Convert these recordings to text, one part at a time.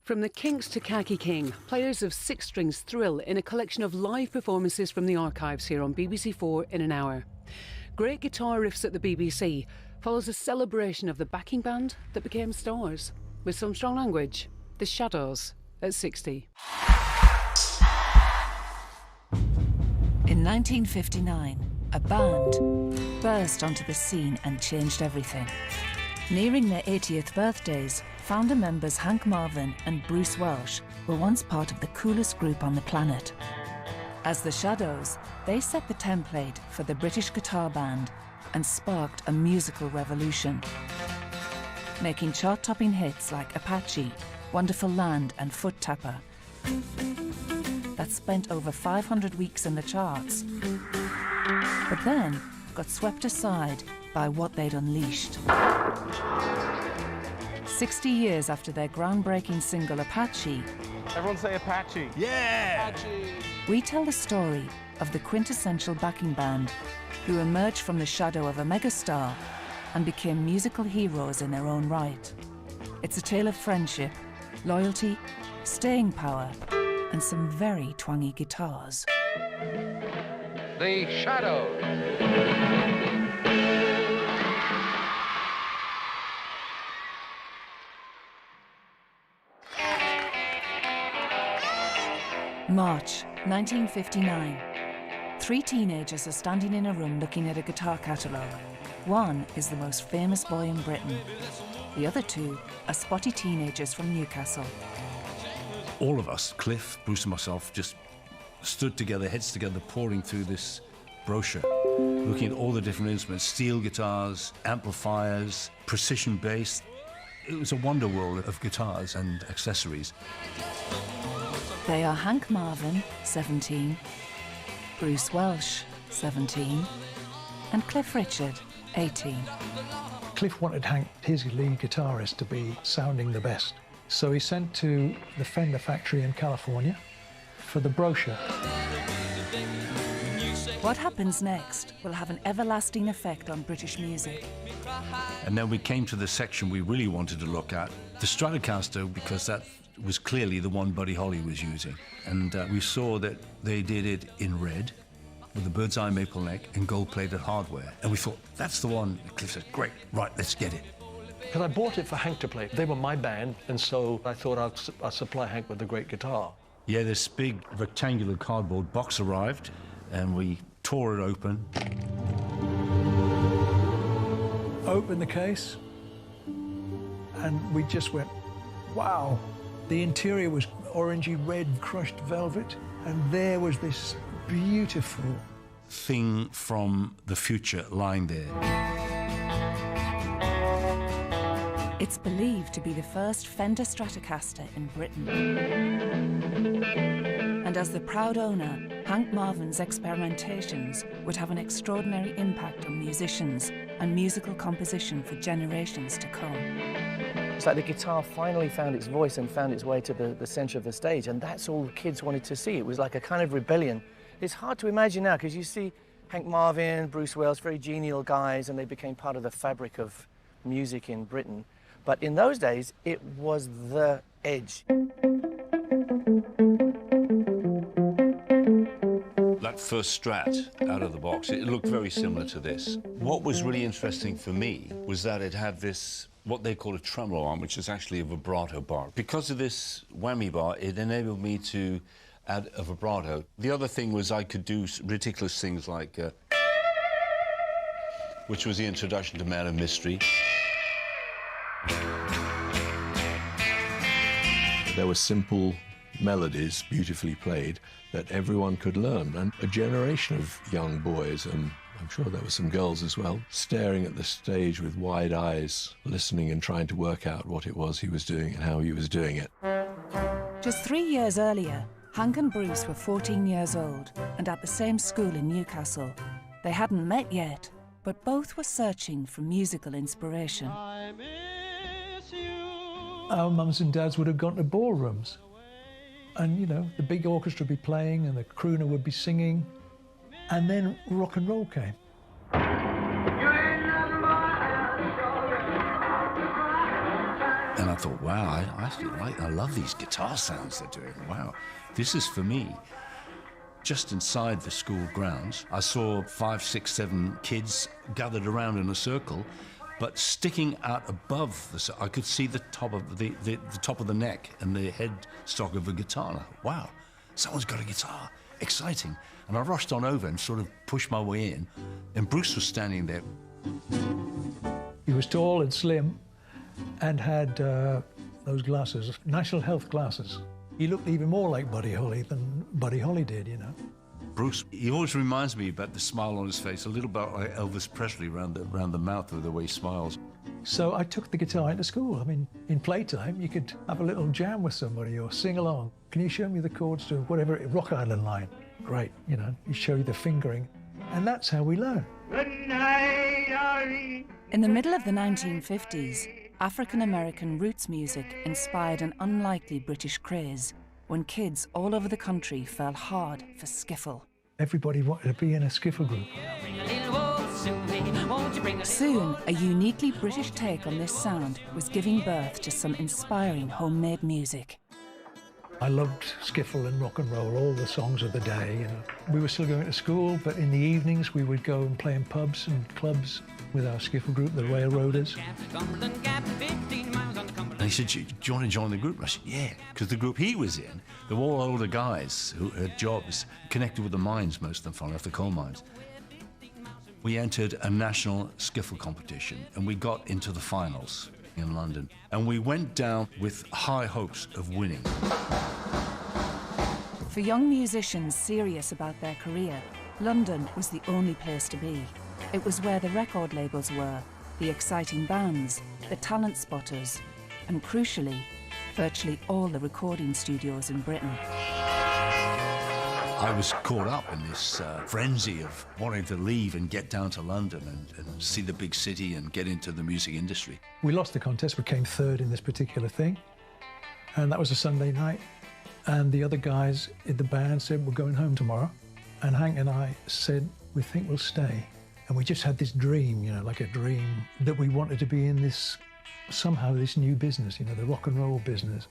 From the Kinks to Khaki King, players of six strings thrill in a collection of live performances from the archives here on BBC4 in an hour. Great Guitar Riffs at the BBC follows a celebration of the backing band that became stars. With some strong language, The Shadows at 60. In 1959, a band burst onto the scene and changed everything. Nearing their 80th birthdays, founder members Hank Marvin and Bruce Welch were once part of the coolest group on the planet. As The Shadows, they set the template for the British guitar band and sparked a musical revolution, making chart-topping hits like Apache, Wonderful Land and Foot Tapper that spent over 500 weeks in the charts, but then got swept aside by what they'd unleashed. 60 years after their groundbreaking single Apache, everyone say Apache. Yeah! Apache. We tell the story of the quintessential backing band who emerged from the shadow of a megastar and became musical heroes in their own right. It's a tale of friendship, loyalty, staying power, and some very twangy guitars. The Shadows. March 1959. Three teenagers are standing in a room looking at a guitar catalogue. One is the most famous boy in Britain. The other two are spotty teenagers from Newcastle. All of us, Cliff, Bruce and myself, just stood together, heads together, pouring through this brochure, looking at all the different instruments, steel guitars, amplifiers, precision bass. It was a wonder world of guitars and accessories. They are Hank Marvin, 17, Bruce Welch, 17, and Cliff Richard, 18. Cliff wanted Hank, his lead guitarist, to be sounding the best. So he sent to the Fender factory in California for the brochure. What happens next will have an everlasting effect on British music. And then we came to the section we really wanted to look at, the Stratocaster, because that was clearly the one Buddy Holly was using. And we saw that they did it in red, with a bird's eye maple neck and gold-plated hardware. And we thought, that's the one. And Cliff said, great, right, let's get it. Because I bought it for Hank to play. They were my band, and so I thought I'd supply Hank with a great guitar. Yeah, this big rectangular cardboard box arrived, and we tore it open. Opened the case, and we just went, wow. The interior was orangey red crushed velvet, and there was this beautiful thing from the future lying there. It's believed to be the first Fender Stratocaster in Britain. And as the proud owner, Hank Marvin's experimentations would have an extraordinary impact on musicians and musical composition for generations to come. It's like the guitar finally found its voice and found its way to the centre of the stage, and that's all the kids wanted to see. It was like a kind of rebellion. It's hard to imagine now, because you see Hank Marvin, Bruce Welch, very genial guys, and they became part of the fabric of music in Britain. But in those days, it was the edge. That first Strat out of the box, it looked very similar to this. What was really interesting for me was that it had this, what they call a tremolo arm, which is actually a vibrato bar. Because of this whammy bar, it enabled me to add a vibrato. The other thing was I could do ridiculous things like, which was the introduction to Man of Mystery. There were simple melodies, beautifully played, that everyone could learn. And a generation of young boys, and I'm sure there were some girls as well, staring at the stage with wide eyes, listening and trying to work out what it was he was doing and how he was doing it. Just 3 years earlier, Hank and Bruce were 14 years old and at the same school in Newcastle. They hadn't met yet, but both were searching for musical inspiration. Our mums and dads would have gone to ballrooms. And, you know, the big orchestra would be playing and the crooner would be singing. And then rock and roll came. And I thought, wow, I actually I love these guitar sounds they're doing. Wow, this is for me. Just inside the school grounds, I saw 5, 6, 7 kids gathered around in a circle, but sticking out above I could see the top of the top of the neck and the headstock of a guitar. And I thought, wow, someone's got a guitar. Exciting. And I rushed on over and sort of pushed my way in, and Bruce was standing there. He was tall and slim and had those glasses, national health glasses. He looked even more like Buddy Holly than Buddy Holly did, you know. Bruce, he always reminds me about the smile on his face, a little bit like Elvis Presley around the mouth with the way he smiles. So I took the guitar into school. I mean, in playtime, you could have a little jam with somebody or sing along. Can you show me the chords to whatever, Rock Island Line? Great, you know, you show you the fingering. And that's how we learn. In the middle of the 1950s, African-American roots music inspired an unlikely British craze when kids all over the country fell hard for skiffle. Everybody wanted to be in a skiffle group. Soon, a uniquely British take on this sound was giving birth to some inspiring homemade music. I loved skiffle and rock and roll, all the songs of the day. You know. We were still going to school, but in the evenings we would go and play in pubs and clubs with our skiffle group, the Railroaders. And he said, do you want to join the group? And I said, yeah, because the group he was in, they were all older guys who had jobs connected with the mines, most of them falling off the coal mines. We entered a national skiffle competition and we got into the finals in London. And we went down with high hopes of winning. For young musicians serious about their career, London was the only place to be. It was where the record labels were, the exciting bands, the talent spotters, and crucially, virtually all the recording studios in Britain. I was caught up in this frenzy of wanting to leave and get down to London and see the big city and get into the music industry. We lost the contest, we came third in this particular thing, and that was a Sunday night. And the other guys in the band said, we're going home tomorrow. And Hank and I said, we think we'll stay. And we just had this dream, you know, like a dream that we wanted to be in this, somehow this new business, you know, the rock and roll business.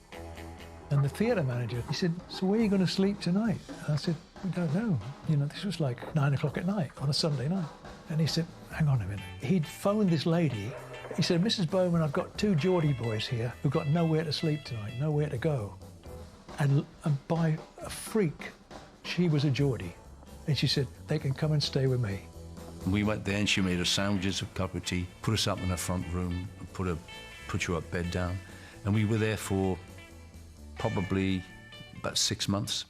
And the theatre manager, he said, so where are you going to sleep tonight? And I said, we don't know. You know, this was like 9 o'clock at night on a Sunday night. And he said, hang on a minute. He'd phoned this lady. He said, Mrs. Bowman, I've got 2 Geordie boys here who've got nowhere to sleep tonight, nowhere to go. And by a freak, she was a Geordie. And she said, they can come and stay with me. We went there and she made us sandwiches, a cup of tea, put us up in the front room, put you up bed down. And we were there for probably about 6 months.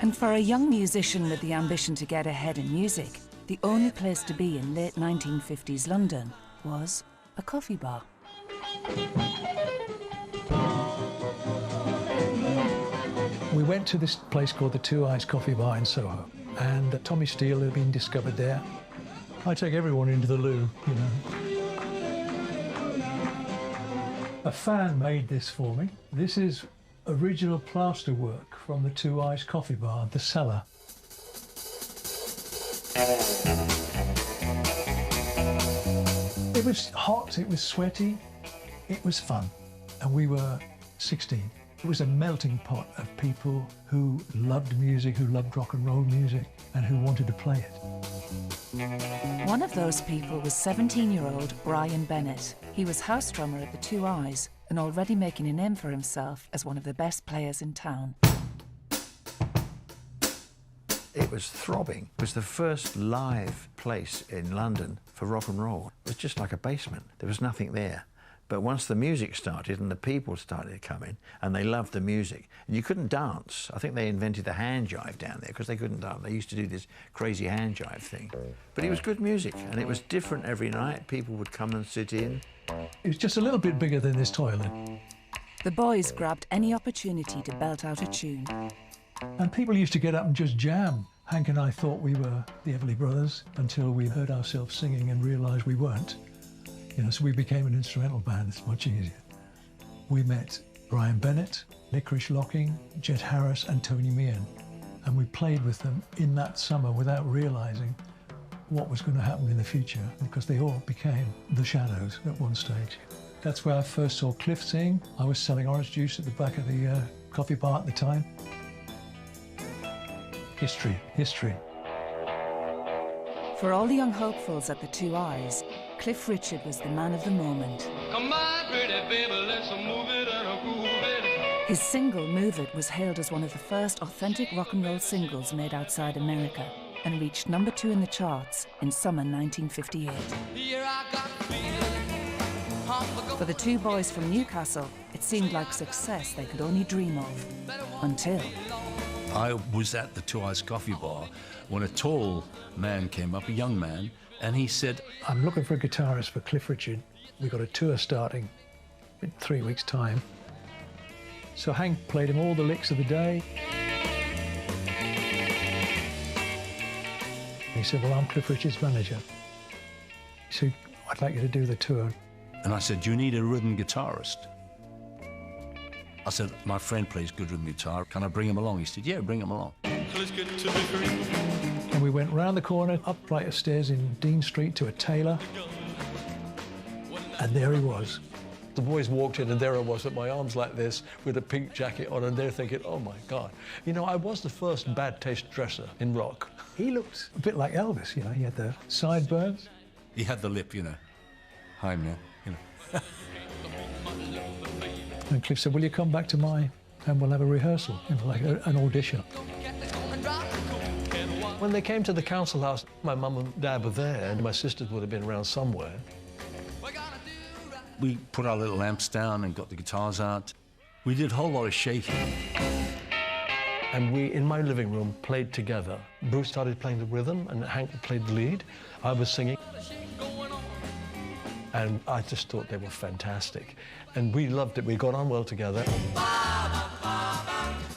And for a young musician with the ambition to get ahead in music, the only place to be in late 1950s London was a coffee bar. We went to this place called the Two Eyes Coffee Bar in Soho, and Tommy Steele had been discovered there. I take everyone into the loo, you know. A fan made this for me. This is original plaster work from the Two Eyes Coffee Bar, the cellar. It was hot, it was sweaty, it was fun, and we were 16. It was a melting pot of people who loved music, who loved rock and roll music, and who wanted to play it. One of those people was 17-year-old Brian Bennett. He was house drummer at the Two Eyes and already making a name for himself as one of the best players in town. It was throbbing. It was the first live place in London for rock and roll. It was just like a basement. There was nothing there. But once the music started and the people started coming and they loved the music, and you couldn't dance. I think they invented the hand jive down there because they couldn't dance. They used to do this crazy hand jive thing. But it was good music and it was different every night. People would come and sit in. It was just a little bit bigger than this toilet. The boys grabbed any opportunity to belt out a tune. And people used to get up and just jam. Hank and I thought we were the Everly Brothers until we heard ourselves singing and realised we weren't. You know, so we became an instrumental band. It's much easier. We met Brian Bennett, Licorice Locking, Jet Harris and Tony Meehan. And we played with them in that summer without realising what was going to happen in the future because they all became the Shadows at one stage. That's where I first saw Cliff sing. I was selling orange juice at the back of the coffee bar at the time. History, history. For all the young hopefuls at the Two Eyes, Cliff Richard was the man of the moment. Come on, pretty baby, let's move it and groove it. His single, Move It, was hailed as one of the first authentic rock and roll singles made outside America and reached #2 in the charts in summer 1958. Here I got a feeling. For the two boys from Newcastle, it seemed like success they could only dream of. Until... I was at the Two Eyes coffee bar when a tall man came up, a young man, and he said, I'm looking for a guitarist for Cliff Richard. We've got a tour starting in 3 weeks' time. So Hank played him all the licks of the day. He said, well, I'm Cliff Richard's manager. He said, I'd like you to do the tour. and I said, do you need a rhythm guitarist? I said, my friend plays good rhythm guitar. Can I bring him along? He said, yeah, bring him along. And we went round the corner, up flight of stairs in Dean Street to a tailor. And there he was. The boys walked in and there I was with my arms like this with a pink jacket on, and they're thinking, oh my God. You know, I was the first bad taste dresser in rock. He looked a bit like Elvis, you know, he had the sideburns. He had the lip, you know. Hi, man, you know. And Cliff said, will you come back to mine and we'll have a rehearsal, you know, like an audition. When they came to the council house, my mum and dad were there, and my sisters would have been around somewhere. We put our little lamps down and got the guitars out. We did a whole lot of shaking. And we, in my living room, played together. Bruce started playing the rhythm and Hank played the lead. I was singing. And I just thought they were fantastic. And we loved it. We got on well together.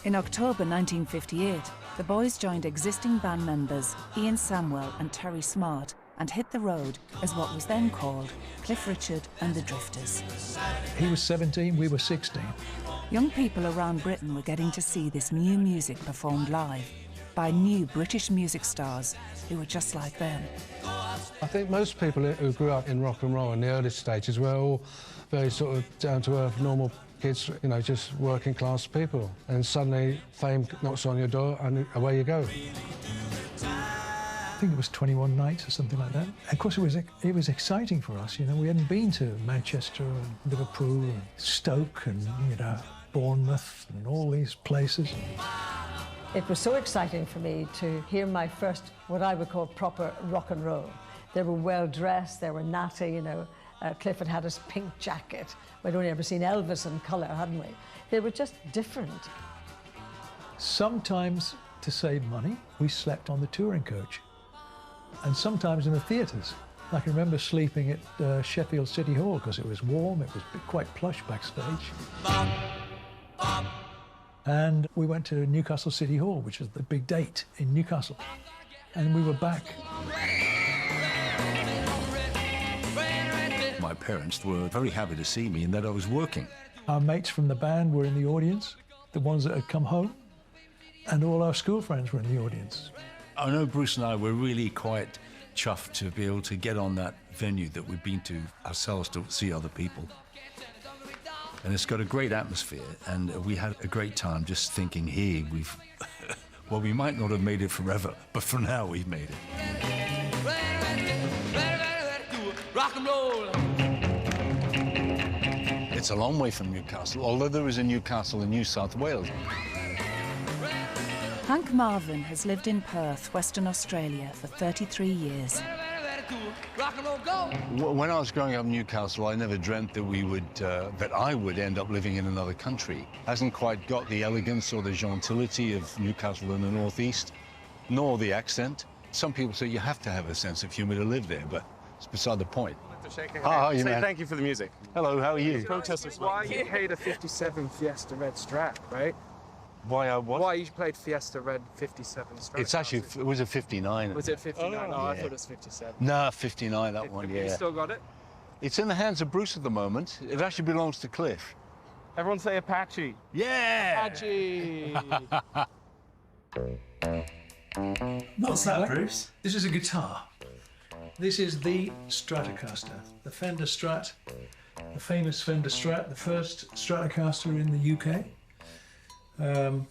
In October 1958, the boys joined existing band members Ian Samwell and Terry Smart and hit the road as what was then called Cliff Richard and the Drifters. He was 17, we were 16. Young people around Britain were getting to see this new music performed live by new British music stars who were just like them. I think most people who grew up in rock and roll in the early stages were all very sort of down-to-earth, normal kids, you know, just working class people. And suddenly fame knocks on your door and away you go. I think it was 21 nights or something like that. Of course, it was exciting for us. You know, we hadn't been to Manchester and Liverpool and Stoke and, you know, Bournemouth and all these places. It was so exciting for me to hear my first, what I would call proper rock and roll. They were well dressed, they were natty, you know. Cliff had his pink jacket. We'd only ever seen Elvis in colour, hadn't we? They were just different. Sometimes, to save money, we slept on the touring coach. And sometimes in the theatres. I can remember sleeping at Sheffield City Hall because it was warm, it was quite plush backstage. And we went to Newcastle City Hall, which was the big date in Newcastle. And we were back. My parents were very happy to see me and that I was working. Our mates from the band were in the audience, the ones that had come home, and all our school friends were in the audience. I know Bruce and I were really quite chuffed to be able to get on that venue that we've been to ourselves to see other people. And it's got a great atmosphere, and we had a great time just thinking, hey, we've... well, we might not have made it forever, but for now we've made it. Rock and roll. It's a long way from Newcastle, although there is a Newcastle in New South Wales. Hank Marvin has lived in Perth, Western Australia for 33 years. When I was growing up in Newcastle, I never dreamt that that I would end up living in another country. Hasn't quite got the elegance or the gentility of Newcastle in the northeast, nor the accent. Some people say you have to have a sense of humour to live there, but it's beside the point. How you, man? Thank you for the music. Hello, how are you? Protesters. Why you played a 57 Fiesta Red Strat, right? Why I what? Why you played Fiesta Red 57 Strat? It's actually, it was a 59. Was it 59? Oh, I yeah. thought it was 57. Nah, 59, that one, yeah. You still got it? It's in the hands of Bruce at the moment. It actually belongs to Cliff. Everyone say Apache. Yeah! Apache! What's that, Bruce? This is a guitar. This is the Stratocaster, the Fender Strat, the famous Fender Strat, the first Stratocaster in the UK.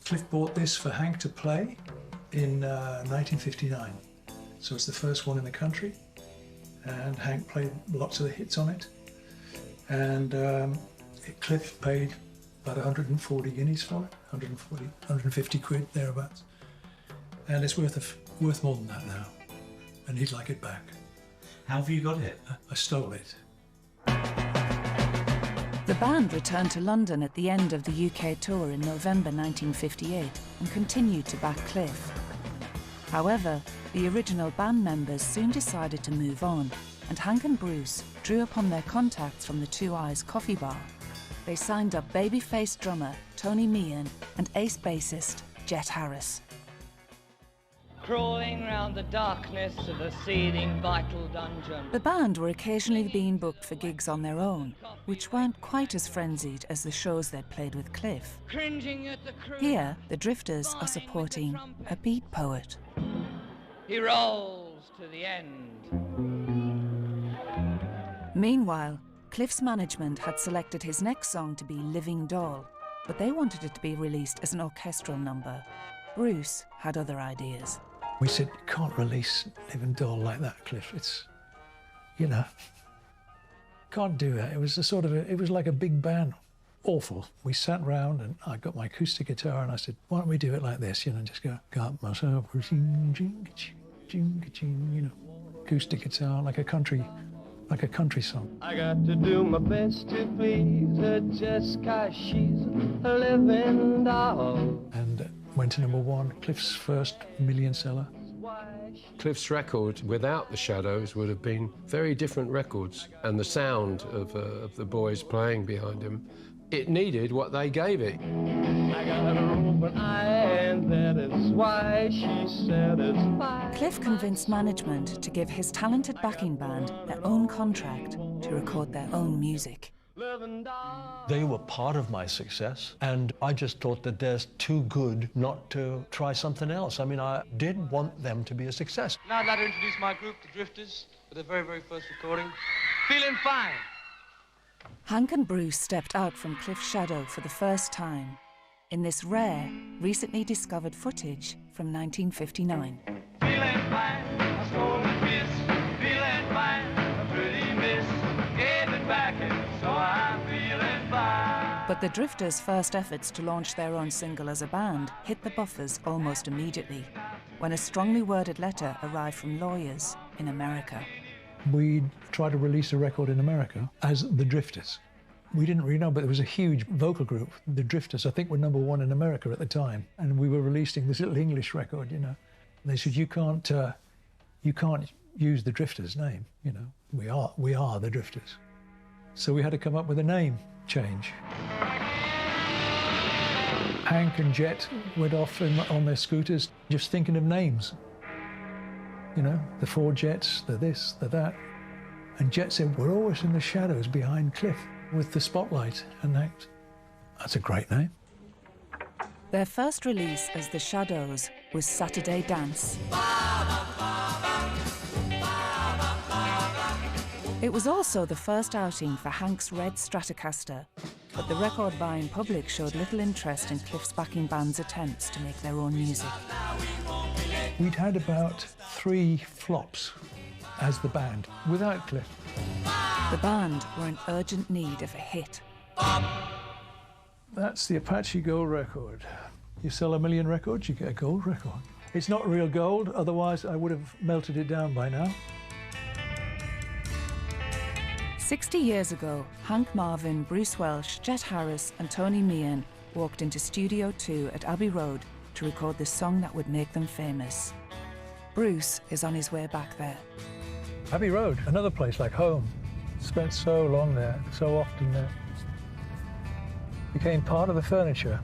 Cliff bought this for Hank to play in 1959. So it's the first one in the country. And Hank played lots of the hits on it. And Cliff paid about 140 guineas for it, 150 quid, thereabouts. And it's worth more than that now. And he'd like it back. How have you got it? I stole it. The band returned to London at the end of the UK tour in November 1958 and continued to back Cliff. However, the original band members soon decided to move on, and Hank and Bruce drew upon their contacts from the Two Eyes coffee bar. They signed up babyface drummer Tony Meehan and ace bassist Jet Harris. Crawling round the darkness of a seething vital dungeon. The band were occasionally being booked for gigs on their own, which weren't quite as frenzied as the shows they'd played with Cliff. Cringing at the crew. Here, the Drifters are supporting a beat poet. He rolls to the end. Meanwhile, Cliff's management had selected his next song to be Living Doll, but they wanted it to be released as an orchestral number. Bruce had other ideas. We said, you can't release Living Doll like that, Cliff. It's, you know, can't do that. It was it was like a big band. Awful. We sat round and I got my acoustic guitar and I said, why don't we do it like this, you know, just go, got myself, you know, acoustic guitar, like a country song. I got to do my best to please her just 'cause she's a living doll. And went to #1, Cliff's first million seller. Cliff's record without the Shadows would have been very different records, and the sound of the boys playing behind him, it needed what they gave it. I got an open eye, and that is why she satisfied. Cliff convinced management to give his talented backing band their own contract to record their own music. They were part of my success, and I just thought that they're too good not to try something else. I mean, I did want them to be a success. Now I'd like to introduce my group, the Drifters, for their very, very first recording. Feeling Fine. Hank and Bruce stepped out from Cliff's shadow for the first time in this rare, recently discovered footage from 1959. Feeling fine, I stole a kiss. Feeling fine, a pretty miss. Gave it back, and so I'm feeling fine. But the Drifters' first efforts to launch their own single as a band hit the buffers almost immediately, when a strongly worded letter arrived from lawyers in America. We tried to release a record in America as the Drifters. We didn't really know, but there was a huge vocal group. The Drifters, I think, were #1 in America at the time, and we were releasing this little English record, you know. And they said, you can't use the Drifters name, you know. We are the Drifters. So we had to come up with a name change. Hank and Jet went off on their scooters, just thinking of names. You know, the 4 Jets, the this, the that. And Jet said, we're always in the shadows behind Cliff with the spotlight. And that's a great name. Their first release as The Shadows was Saturday Dance. It was also the first outing for Hank's red Stratocaster, but the record-buying public showed little interest in Cliff's backing band's attempts to make their own music. We'd had about 3 flops as the band, without Cliff. The band were in urgent need of a hit. That's the Apache Gold record. You sell 1 million records, you get a gold record. It's not real gold, otherwise I would have melted it down by now. 60 years ago, Hank Marvin, Bruce Welch, Jet Harris and Tony Meehan walked into Studio 2 at Abbey Road to record the song that would make them famous. Bruce is on his way back there. Abbey Road, another place like home. Spent so long there, so often there. Became part of the furniture.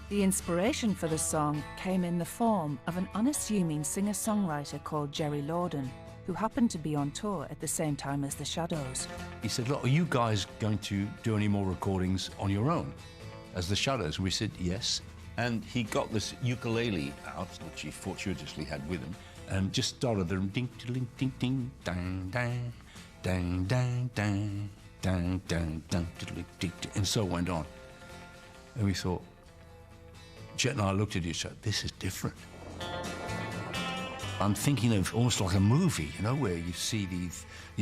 The inspiration for the song came in the form of an unassuming singer-songwriter called Jerry Lorden, who happened to be on tour at the same time as The Shadows. He said, look, are you guys going to do any more recordings on your own as The Shadows? We said, yes. And he got this ukulele out, which he fortuitously had with him, and just started the ding, ding, ding, ding, dang, dang, dang, dang, dang, dang, dang, dang, and so it went on. And we thought, Jet and I looked at each other, this is different. I'm thinking of almost like a movie, you know, where you see the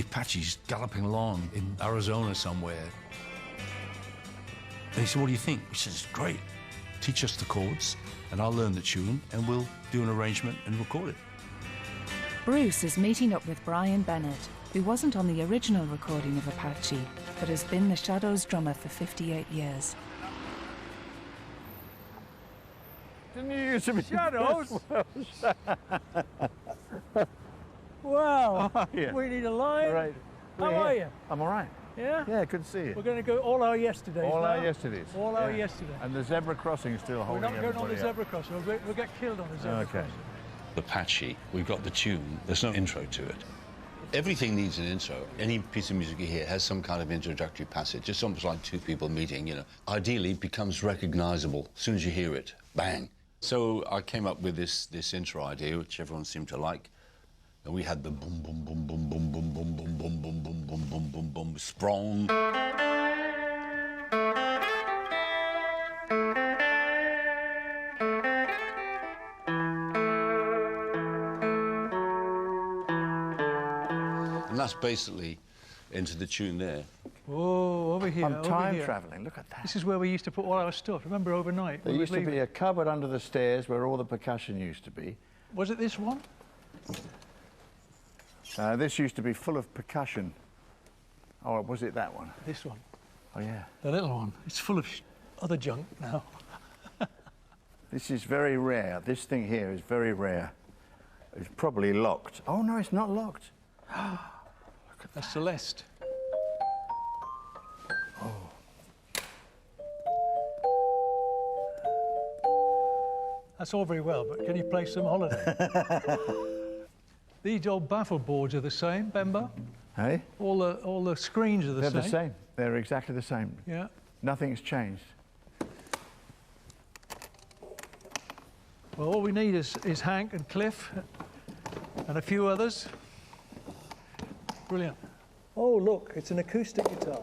Apaches galloping along in Arizona somewhere. And he said, what do you think? We said, it's great. Teach us the chords, and I'll learn the tune, and we'll do an arrangement and record it. Bruce is meeting up with Brian Bennett, who wasn't on the original recording of Apache, but has been the Shadows drummer for 58 years. Didn't you use some Shadows? Wow. Oh, yeah. We need a line. All right. How are you? I'm all right. Yeah? Yeah, good to see you. We're going to go all our yesterdays All now. our yesterdays. All our yesterdays. And the zebra crossing is still We're holding not going on the everybody zebra crossing. We'll get killed on the zebra crossing. Apache, we've got the tune, there's no intro to it. Everything needs an intro. Any piece of music you hear has some kind of introductory passage. It's almost like two people meeting, you know. Ideally, it becomes recognizable as soon as you hear it. Bang. So I came up with this intro idea, which everyone seemed to like. And we had the boom, boom, boom, boom, boom, boom, boom, boom, boom, boom, boom, boom, boom, boom, boom, sprong. And that's basically into the tune there. Whoa, over here. I'm time travelling, look at that. This is where we used to put all our stuff. Remember overnight? There used to be a cupboard under the stairs where all the percussion used to be. Was it this one? This used to be full of percussion. Oh, was it that one? This one. Oh, yeah. The little one. It's full of other junk now. This is very rare. This thing here is very rare. It's probably locked. Oh, no, it's not locked. Look at that. Celeste. That's all very well, but can you play some Holiday? These old baffle boards are the same, Bemba? Hey? All the screens are the same? They're the same. They're exactly the same. Yeah. Nothing's changed. Well, all we need is Hank and Cliff and a few others. Brilliant. Oh, look, it's an acoustic guitar.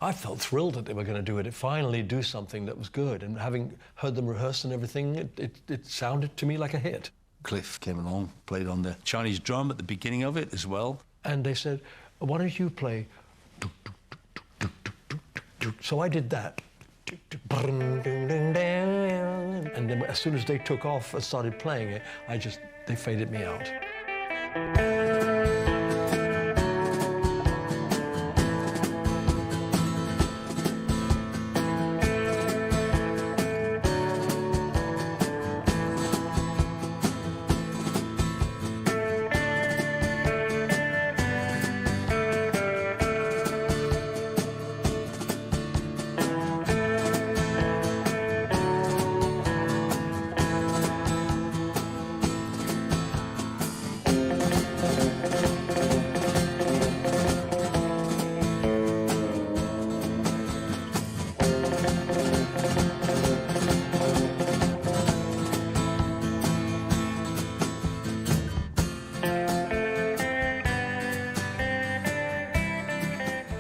I felt thrilled that they were going to do it. Finally do something that was good. And having heard them rehearse and everything, it sounded to me like a hit. Cliff came along, played on the Chinese drum at the beginning of it as well. And they said, why don't you play? So I did that. And then as soon as they took off and started playing it, they faded me out.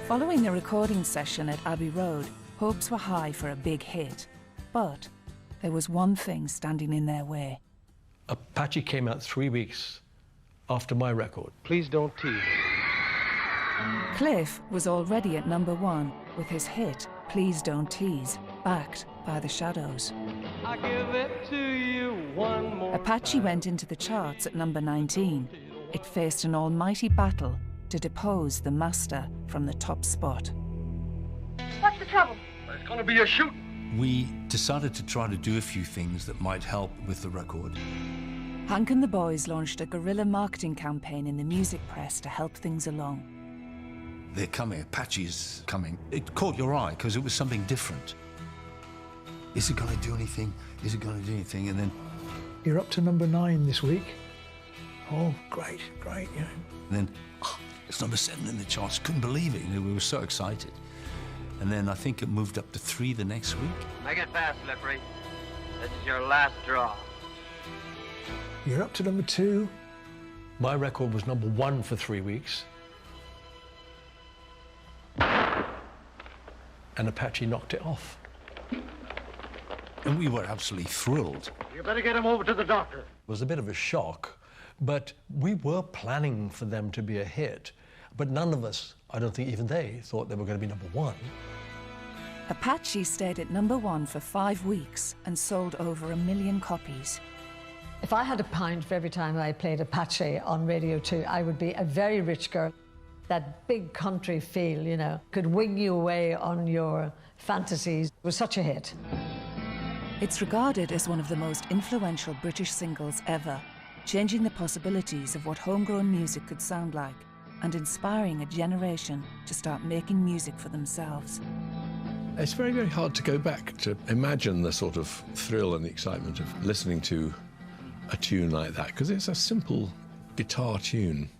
Following the recording session at Abbey Road, hopes were high for a big hit. But there was one thing standing in their way. Apache came out 3 weeks after my record. Please don't tease. Cliff was already at #1 with his hit, Please Don't Tease, backed by the Shadows. I give it to you one more Apache went into the charts at #19. It faced an almighty battle to depose the master from the top spot. What's the trouble? There's going to be a shoot. We decided to try to do a few things that might help with the record. Hank and the boys launched a guerrilla marketing campaign in the music press to help things along. They're coming, Apache's coming. It caught your eye because it was something different. Is it going to do anything? Is it going to do anything? And then... You're up to #9 this week. Oh, great, great, yeah. And then, it's #7 in the charts. Couldn't believe it. You know, we were so excited. And then I think it moved up to 3 the next week. Make it fast, Slippery. This is your last draw. You're up to #2. My record was #1 for 3 weeks. and Apache knocked it off. And we were absolutely thrilled. You better get him over to the doctor. It was a bit of a shock, but we were planning for them to be a hit. But none of us, I don't think even they, thought they were going to be #1. Apache stayed at #1 for 5 weeks and sold over 1 million copies. If I had £1 for every time I played Apache on Radio 2, I would be a very rich girl. That big country feel, you know, could wing you away on your fantasies. It was such a hit. It's regarded as one of the most influential British singles ever, changing the possibilities of what homegrown music could sound like and inspiring a generation to start making music for themselves. It's very, very hard to go back to imagine the sort of thrill and the excitement of listening to a tune like that, because it's a simple guitar tune.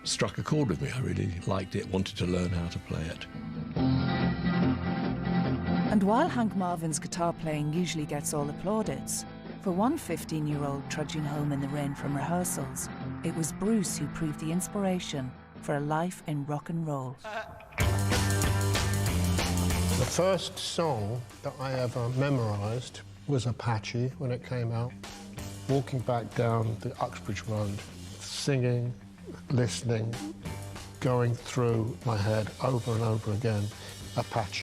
Struck a chord with me. I really liked it, wanted to learn how to play it. And while Hank Marvin's guitar playing usually gets all the plaudits, for one 15-year-old trudging home in the rain from rehearsals, it was Bruce who proved the inspiration for a life in rock and roll. The first song that I ever memorised was Apache when it came out. Walking back down the Uxbridge Road, singing, listening, going through my head over and over again, Apache.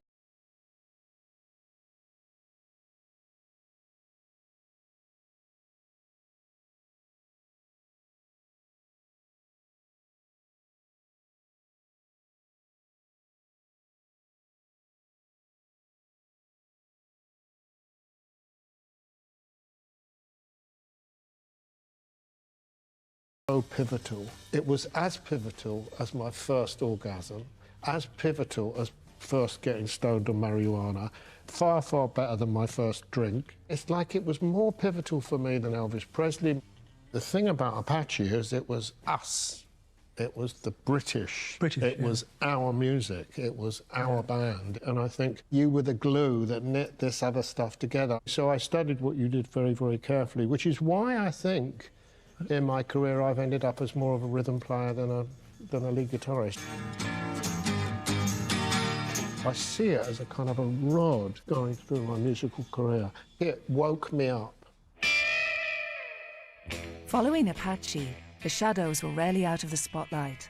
So pivotal. It was as pivotal as my first orgasm, as pivotal as first getting stoned on marijuana, far, far better than my first drink. It's like it was more pivotal for me than Elvis Presley. The thing about Apache is it was us. It was the British. It was our music. It was our band. And I think you were the glue that knit this other stuff together. So I studied what you did very, very carefully, which is why I think in my career I've ended up as more of a rhythm player than a lead guitarist. I see it as a kind of a rod going through my musical career. It woke me up. Following Apache, the Shadows were rarely out of the spotlight,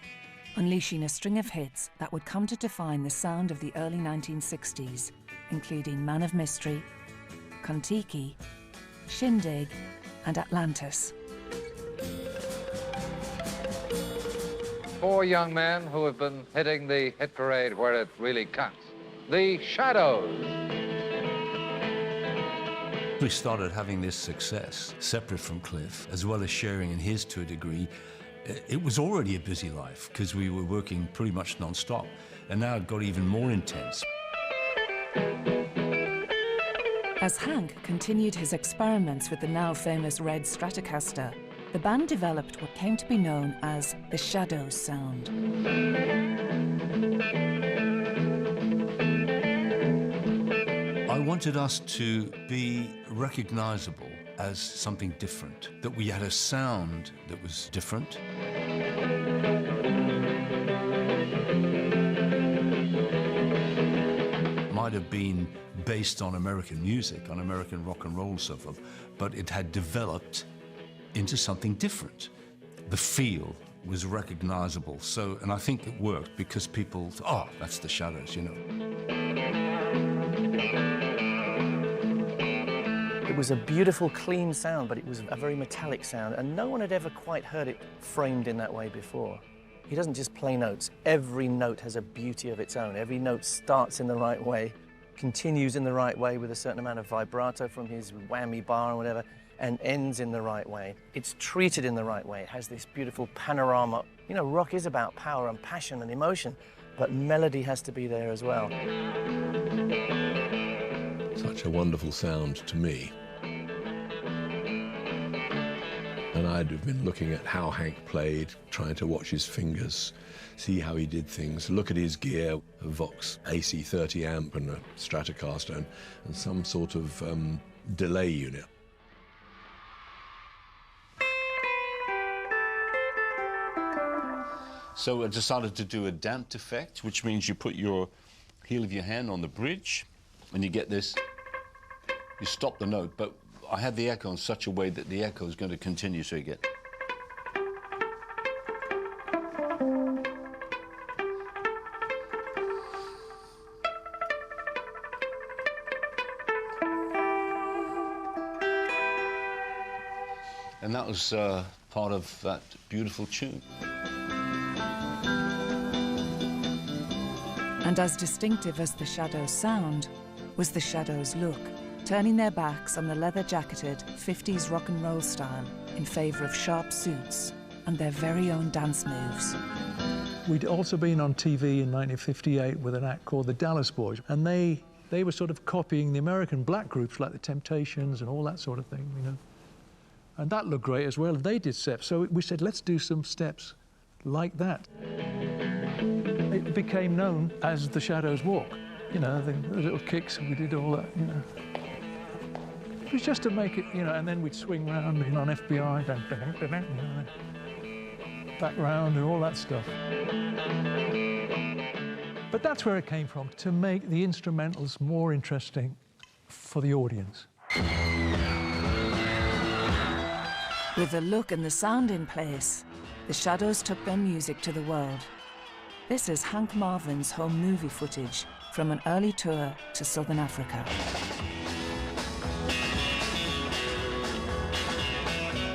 unleashing a string of hits that would come to define the sound of the early 1960s, including Man of Mystery, Kon-Tiki, Shindig, and Atlantis. 4 young men who have been hitting the hit parade where it really counts. The Shadows. We started having this success separate from Cliff, as well as sharing in his to a degree. It was already a busy life because we were working pretty much non-stop, and now it got even more intense. As Hank continued his experiments with the now famous Red Stratocaster, the band developed what came to be known as the Shadows sound. I wanted us to be recognizable as something different, that we had a sound that was different. Might have been based on American music, on American rock and roll and so forth, but it had developed into something different. The feel was recognizable. So, and I think it worked because people thought, oh, that's the Shadows, you know. It was a beautiful, clean sound, but it was a very metallic sound, and no one had ever quite heard it framed in that way before. He doesn't just play notes. Every note has a beauty of its own. Every note starts in the right way, continues in the right way with a certain amount of vibrato from his whammy bar or whatever, and ends in the right way. It's treated in the right way. It has this beautiful panorama. You know, rock is about power and passion and emotion, but melody has to be there as well. Such a wonderful sound to me. And I'd have been looking at how Hank played, trying to watch his fingers, see how he did things, look at his gear, a Vox AC30 amp and a Stratocaster and some sort of delay unit. So I decided to do a damped effect, which means you put your heel of your hand on the bridge, and you get this. You stop the note, but I had the echo in such a way that the echo is going to continue, so you get. And that was part of that beautiful tune. And as distinctive as the Shadows' sound was the Shadows' look, turning their backs on the leather-jacketed 50s rock and roll style in favour of sharp suits and their very own dance moves. We'd also been on TV in 1958 with an act called the Dallas Boys, and they were sort of copying the American black groups like the Temptations and all that sort of thing, you know. And that looked great as well. They did steps, so we said, let's do some steps like that. It became known as the Shadows Walk. You know, the little kicks, we did all that, you know. It was just to make it, you know, and then we'd swing round, you know, on FBI, you know, back round and all that stuff. But that's where it came from, to make the instrumentals more interesting for the audience. With the look and the sound in place, the Shadows took their music to the world. This is Hank Marvin's home movie footage from an early tour to Southern Africa.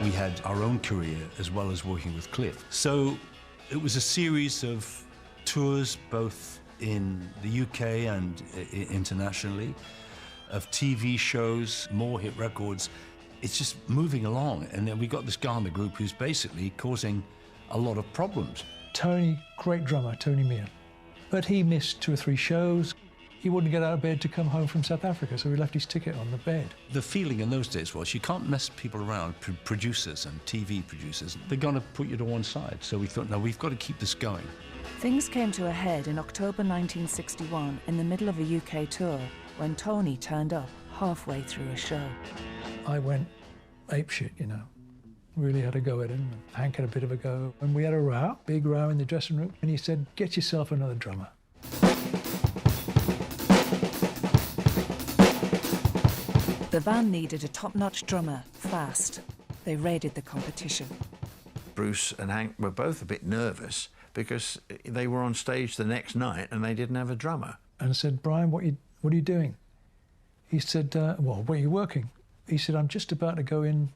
We had our own career as well as working with Cliff. So it was a series of tours both in the UK and internationally, of TV shows, more hit records. It's just moving along, and then we got this guy in the group who's basically causing a lot of problems. Tony, great drummer, Tony Meehan. But he missed 2 or 3 shows. He wouldn't get out of bed to come home from South Africa, so he left his ticket on the bed. The feeling in those days was you can't mess people around, producers and TV producers. They're going to put you to one side. So we thought, no, we've got to keep this going. Things came to a head in October 1961 in the middle of a UK tour when Tony turned up halfway through a show. I went apeshit, you know. Really had a go at him. Hank had a bit of a go. And we had a row, big row in the dressing room. And he said, get yourself another drummer. The band needed a top-notch drummer, fast. They raided the competition. Bruce and Hank were both a bit nervous because they were on stage the next night and they didn't have a drummer. And I said, Brian, what are you doing? He said, well, where are you working? He said, I'm just about to go in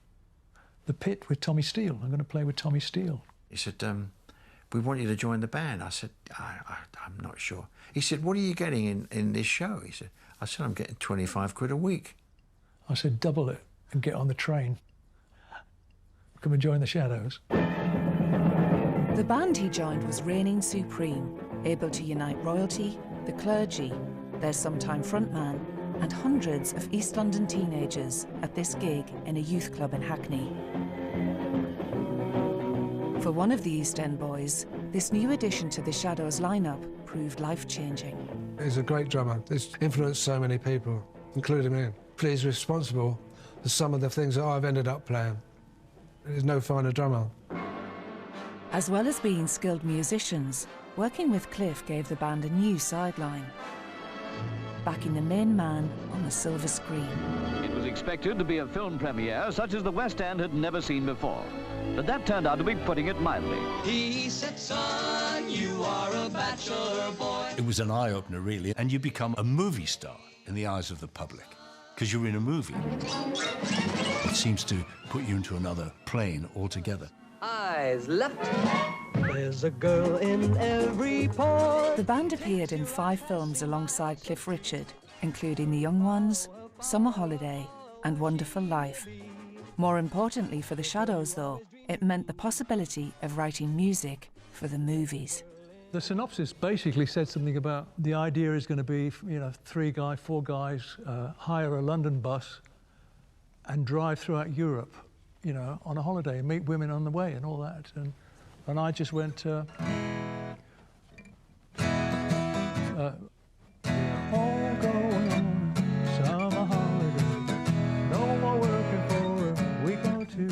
the pit with Tommy Steele. I'm going to play with Tommy Steele. He said, we want you to join the band. I said, I'm not sure. He said, what are you getting in this show? I said, I'm getting 25 quid a week. I said, double it and get on the train. Come and join the Shadows. The band he joined was reigning supreme, able to unite royalty, the clergy, their sometime frontman, and hundreds of East London teenagers at this gig in a youth club in Hackney. For one of the East End boys, this new addition to the Shadows lineup proved life-changing. He's a great drummer. He's influenced so many people, including me. He's responsible for some of the things that I've ended up playing. There's no finer drummer. As well as being skilled musicians, working with Cliff gave the band a new sideline, backing the main man on the silver screen. It was expected to be a film premiere such as the West End had never seen before, but that turned out to be putting it mildly. He said, son, you are a bachelor boy. It was an eye-opener, really, and you become a movie star in the eyes of the public, because you're in a movie. It seems to put you into another plane altogether. Eyes left. There's a girl in every pore. The band appeared in 5 films alongside Cliff Richard, including The Young Ones, Summer Holiday, and Wonderful Life. More importantly for the Shadows, though, it meant the possibility of writing music for the movies. The synopsis basically said something about the idea is going to be, you know, 4 guys hire a London bus and drive throughout Europe, you know, on a holiday and meet women on the way and all that. And I just went, all going on summer holiday, no more working for a week or 2,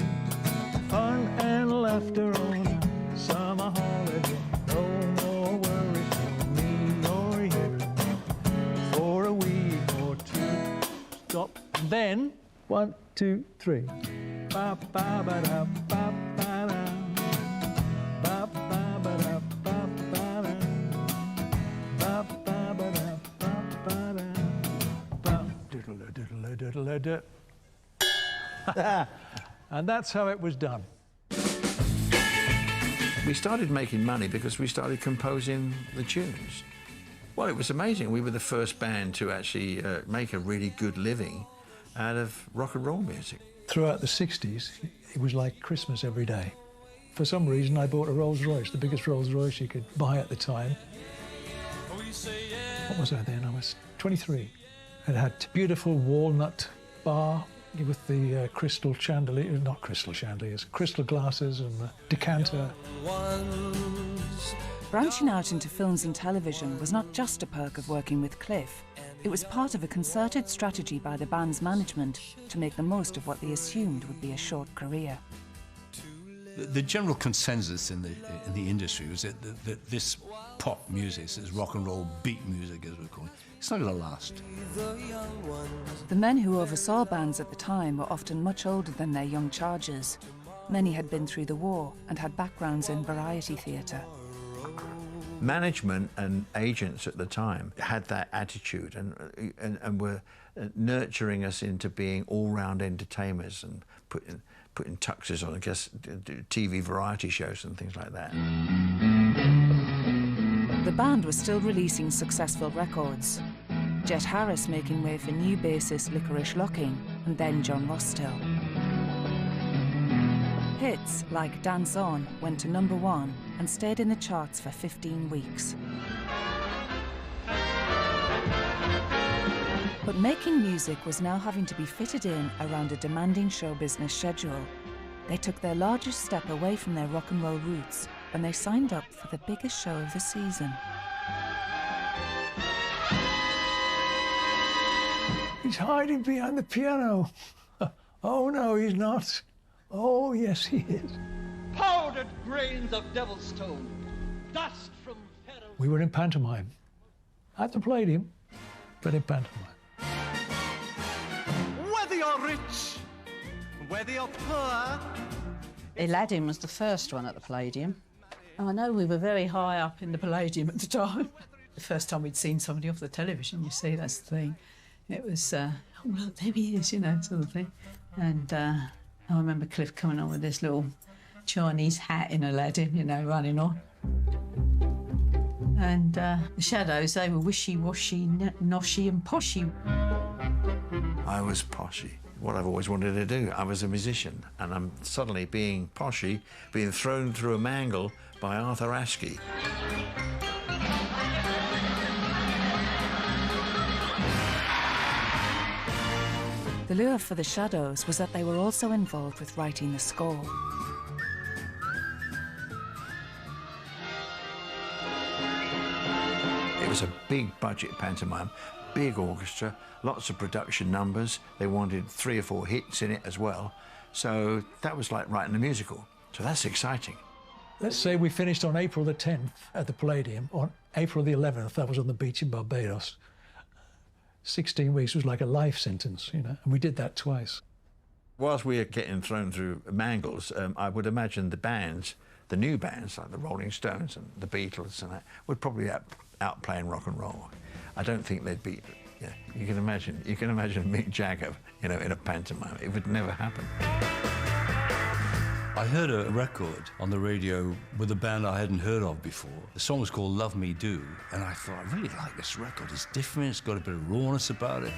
fun and laughter on a summer holiday, no more worries for me or you. stop, and then 1, 2, 3. Ba, ba, ba, da, ba, ba, da. Ba, ba, ba, da, ba, ba, da. Ba, ba, ba, da, ba, ba, da. Ba, diddle, diddle, diddle, diddle. And that's how it was done. We started making money because we started composing the tunes. Well, it was amazing. We were the first band to actually make a really good living out of rock and roll music. Throughout the 60s, it was like Christmas every day. For some reason, I bought a Rolls Royce, the biggest Rolls Royce you could buy at the time. What was I then? I was 23. It had beautiful walnut bar with the crystal chandelier, not crystal chandeliers, crystal glasses and the decanter. Branching out into films and television was not just a perk of working with Cliff. It was part of a concerted strategy by the band's management to make the most of what they assumed would be a short career. The general consensus in the industry was that this pop music, this rock and roll beat music, as we call it, it's not going to last. The men who oversaw bands at the time were often much older than their young charges. Many had been through the war and had backgrounds in variety theatre. Management and agents at the time had that attitude and were nurturing us into being all-round entertainers and putting tuxes on, I guess, TV variety shows and things like that. The band was still releasing successful records. Jet Harris making way for new bassist Licorice Locking and then John Rostill. Hits like Dance On went to #1 and stayed in the charts for 15 weeks. But making music was now having to be fitted in around a demanding show business schedule. They took their largest step away from their rock and roll roots when they signed up for the biggest show of the season. He's hiding behind the piano. Oh, no, he's not. Oh, yes, he is. Powdered grains of devil's stone, dust from heaven. We were in pantomime. At the Palladium, but in pantomime. Whether you're rich, whether you're poor. Aladdin was the first one at the Palladium. I know we were very high up in the Palladium at the time. The first time we'd seen somebody off the television, you see, that's the thing. It was, oh, look, there he is, you know, sort of thing. And I remember Cliff coming on with this little Chinese hat in Aladdin, you know, running on. And the Shadows, they were wishy-washy, noshy and poshy. I was poshy. What I've always wanted to do. I was a musician, and I'm suddenly being poshy, being thrown through a mangle by Arthur Askey. The lure for the Shadows was that they were also involved with writing the score. It was a big budget pantomime, big orchestra, lots of production numbers. They wanted 3 or 4 hits in it as well. So that was like writing a musical. So that's exciting. Let's say we finished on April the 10th at the Palladium. On April the 11th, that was on the beach in Barbados. 16 weeks was like a life sentence, you know, and we did that twice. Whilst we were getting thrown through mangles, I would imagine the bands, the new bands like the Rolling Stones and the Beatles and that, would probably outplaying rock and roll. I don't think they'd beat. Yeah, you can imagine Mick Jagger, you know, in a pantomime. It would never happen. I heard a record on the radio with a band I hadn't heard of before. The song was called Love Me Do, and I thought, I really like this record. It's different, it's got a bit of rawness about it.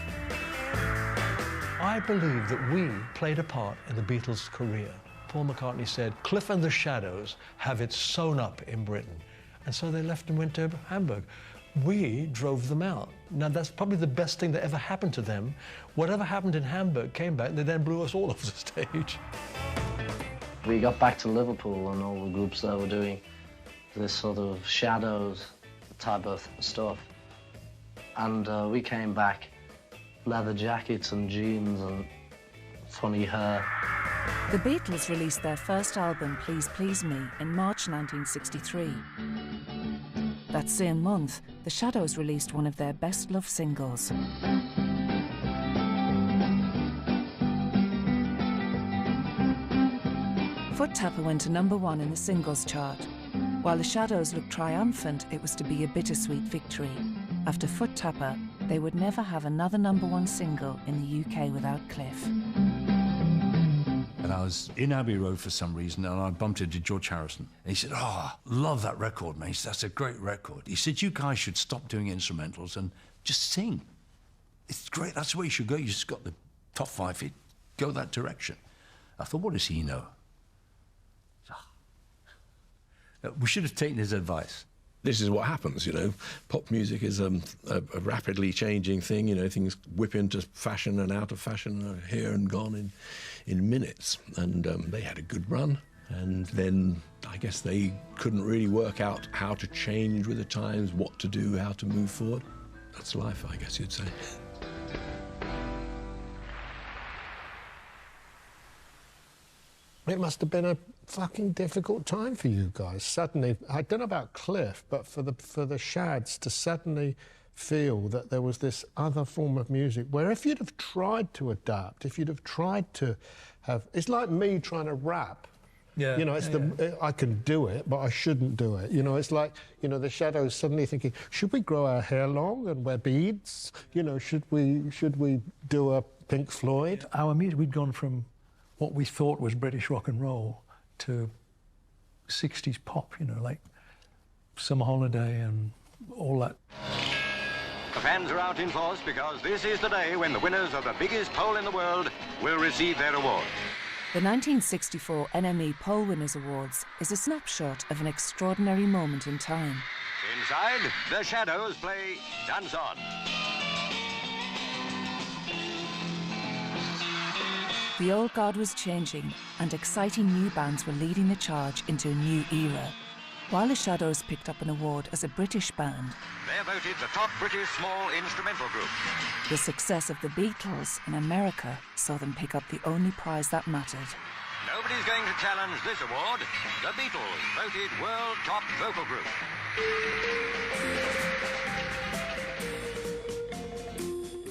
I believe that we played a part in the Beatles' career. Paul McCartney said, Cliff and the Shadows have it sewn up in Britain. And so they left and went to Hamburg. We drove them out. Now, that's probably the best thing that ever happened to them. Whatever happened in Hamburg came back, and they then blew us all off the stage. We got back to Liverpool and all the groups that were doing this sort of Shadows type of stuff. And we came back, leather jackets and jeans and funny hair. The Beatles released their first album, Please Please Me, in March 1963. That same month, the Shadows released one of their best-loved singles. Foot Tapper went to #1 in the singles chart. While the Shadows looked triumphant, it was to be a bittersweet victory. After Foot Tapper, they would never have another #1 single in the UK without Cliff. And I was in Abbey Road for some reason, and I bumped into George Harrison. And he said, "Oh, love that record, mate. That's a great record." He said, "You guys should stop doing instrumentals and just sing. It's great. That's the way you should go. You just got the top 5 hit. Go that direction." I thought, what does he know? We should have taken his advice. This is what happens, you know. Pop music is a rapidly changing thing. You know, things whip into fashion and out of fashion, here and gone in minutes. And they had a good run. And then I guess they couldn't really work out how to change with the times, what to do, how to move forward. That's life, I guess you'd say. It must have been a fucking difficult time for you guys. Suddenly, I don't know about Cliff, but for the Shads to suddenly feel that there was this other form of music where if you'd have tried to adapt, if you'd have tried to have... It's like me trying to rap. Yeah. You know, it's I can do it, but I shouldn't do it. You know, it's like, you know, the Shadows suddenly thinking, should we grow our hair long and wear beads? You know, should we do a Pink Floyd? Our music, we'd gone from what we thought was British rock and roll to 60s pop, you know, like Summer Holiday and all that. The fans are out in force because this is the day when the winners of the biggest poll in the world will receive their awards. The 1964 NME Poll Winners Awards is a snapshot of an extraordinary moment in time. Inside, the Shadows play Dance On. The old guard was changing, and exciting new bands were leading the charge into a new era. While the Shadows picked up an award as a British band, They're voted the top British small instrumental group. the success of the Beatles in America saw them pick up the only prize that mattered. Nobody's going to challenge this award. The Beatles voted world top vocal group.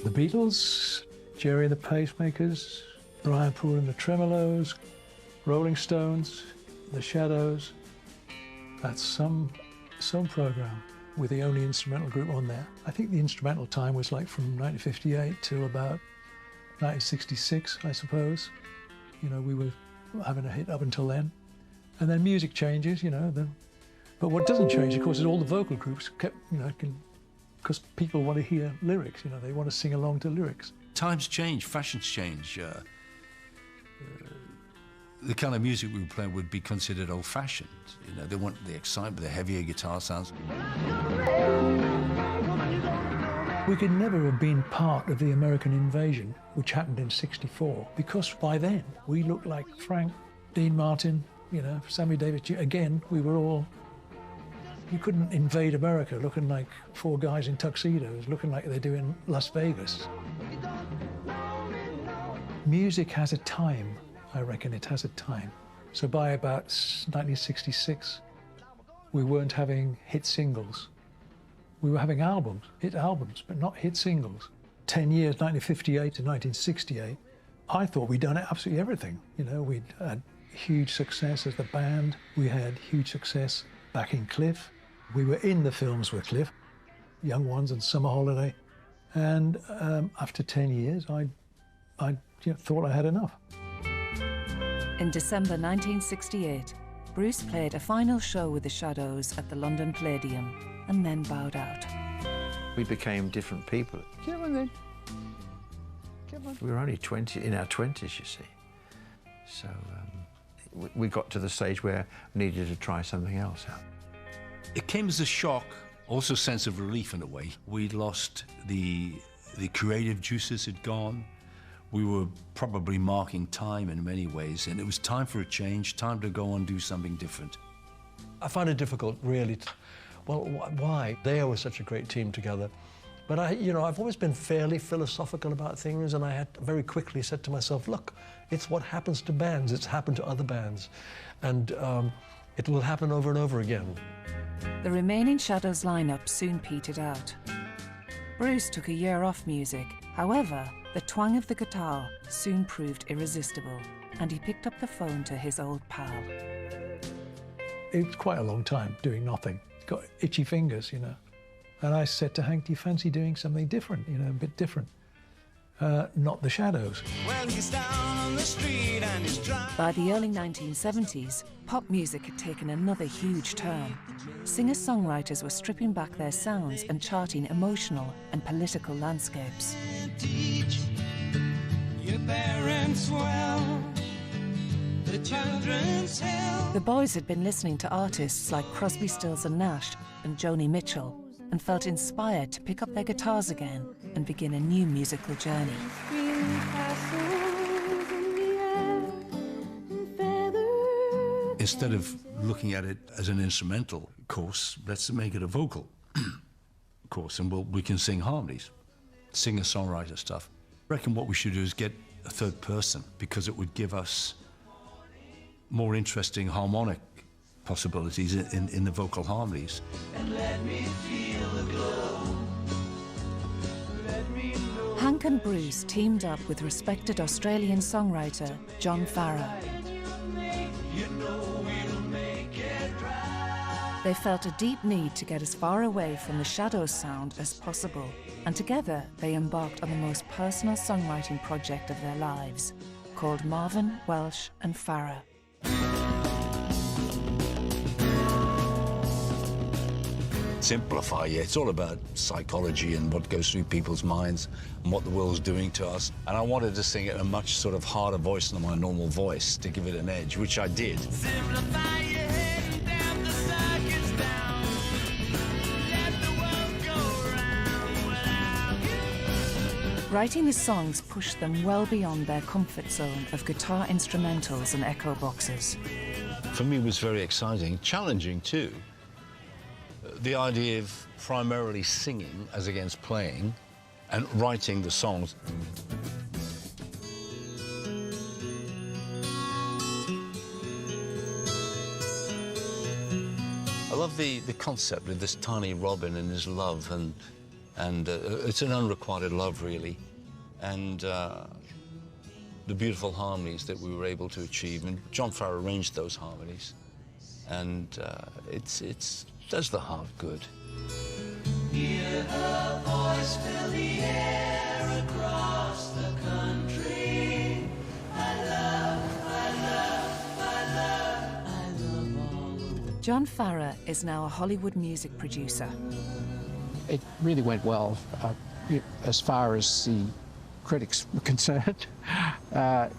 The Beatles, Jerry and the Pacemakers, Brian Poole and the Tremolos, Rolling Stones, the Shadows. That's some program with the only instrumental group on there. I think the instrumental time was like from 1958 till about 1966, I suppose. You know, we were having a hit up until then. And then music changes, you know. But what doesn't change, of course, is all the vocal groups kept, you know, because people want to hear lyrics, you know, they want to sing along to lyrics. Times change, fashions change. The kind of music we were playing would be considered old-fashioned. You know, they want the excitement, the heavier guitar sounds. We could never have been part of the American invasion, which happened in '64, because by then we looked like Frank, Dean Martin, you know, Sammy Davis. Again, we were all... You couldn't invade America looking like 4 guys in tuxedos, looking like they do in Las Vegas. Music has a time. I reckon it has a time. So by about 1966, we weren't having hit singles. We were having albums, hit albums, but not hit singles. 10 years, 1958 to 1968, I thought we'd done absolutely everything. You know, we'd had huge success as the band. We had huge success backing Cliff. We were in the films with Cliff, Young Ones and Summer Holiday. And after 10 years, I thought I had enough. In December 1968, Bruce played a final show with the Shadows at the London Palladium and then bowed out. We became different people. Come on then. Come on. We were only 20, in our 20s, you see. So we got to the stage where we needed to try something else out. It came as a shock, also a sense of relief in a way. We'd lost the creative juices had gone. We were probably marking time in many ways, and it was time for a change, time to go and do something different. I find it difficult, really. Well, why? They were such a great team together. But I've always been fairly philosophical about things, and I had very quickly said to myself, look, it's what happens to bands. It's happened to other bands. And it will happen over and over again. The remaining Shadows lineup soon petered out. Bruce took a year off music. However, the twang of the guitar soon proved irresistible. and he picked up the phone to his old pal. It's quite a long time doing nothing. Got itchy fingers, you know. And I said to Hank, do you fancy doing something different, you know, a bit different? Not the Shadows. Well, he's down on the street and he's driving. By the early 1970s, pop music had taken another huge turn. Singer-songwriters were stripping back their sounds and charting emotional and political landscapes. Teach your parents well, the children's hell. The boys had been listening to artists like Crosby, Stills and Nash and Joni Mitchell and felt inspired to pick up their guitars again and begin a new musical journey. Instead of looking at it as an instrumental course, let's make it a vocal course, and we can sing harmonies, singer-songwriter stuff. I reckon what we should do is get a third person, because it would give us more interesting harmonic possibilities in the vocal harmonies. And let me feel the glow. Let me know. Hank and Bruce teamed up with respected Australian songwriter John Farrar. You know we'll make it right. They felt a deep need to get as far away from the Shadows sound as possible, and together they embarked on the most personal songwriting project of their lives, called Marvin, Welsh and Farrar. Simplify, yeah. It's all about psychology and what goes through people's minds and what the world's doing to us. And I wanted to sing it in a much sort of harder voice than my normal voice to give it an edge, which I did. Simplify your head and damn the circus down. Let the world go round without you. Writing the songs pushed them well beyond their comfort zone of guitar instrumentals and echo boxes. For me, it was very exciting, challenging too. The idea of primarily singing as against playing and writing the songs. I love the concept of this tiny robin and his love, and it's an unrequited love, really, and the beautiful harmonies that we were able to achieve. And John Farrar arranged those harmonies, and it does the heart good. Hear her voice fill the air across the country. I love, I love, I love, I love all the world. John Farrar is now a Hollywood music producer. It really went well as far as the critics were concerned. The